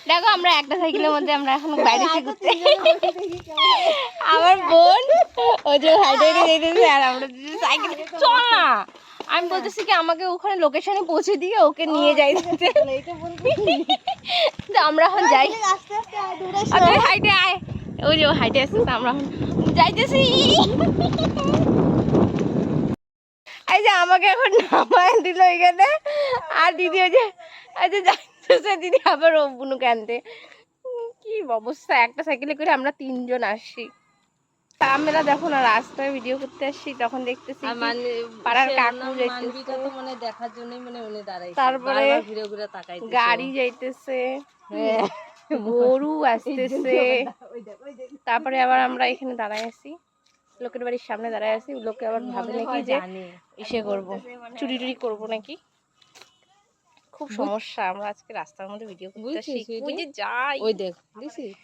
দেখো আমরা একটা সাইকেলের মধ্যে আমরা এখন বাইরে ঘুরতে। আমার বোন ওই যে হাইটে যেতেছে আর আমরা সাইকেল। চল না, আমি বলতেছি কি আমাকে ওখানে লোকেশনে পৌঁছে দিয়ে ওকে নিয়ে যাইতে। তো আমরা এখন যাই, তুই হাইটে আয়। ওই যে হাইটে আসতেছে, আমরা এখন যাইতেছি। এই যে আমাকে এখন নামায় দিল এখানে, আর দিদি ওই যে যাইতেছে দিদি আবার ও বুনুকে আনতে। কি অবস্থা, একটা সাইকেলে করে আমরা 3 জন আসছি। আমরা যখন রাস্তায় ভিডিও করতে আসছি তখন দেখতেছি পাড়ার কাকু যাইতেছে, মানে দেখার জন্যই মানে উনি দাঁড়াইছে, তারপরে ঘুরে ঘুরে তাকাইতেছে, গাড়ি যাইতেছে, গরু আসতেছে। তারপরে আবার আমরা এখানে দাঁড়ায় আছি, লোকের বাড়ির সামনে দাঁড়ায় আছি। লোকে আবার ভাবে নাকি যে এসে করবো, চুরি টুরি করবো নাকি। খুব সমস্যা, আমরা আজকে রাস্তার মধ্যে ভিডিও করতে আসছি, ওই যে যাই। ওই দেখ দিছি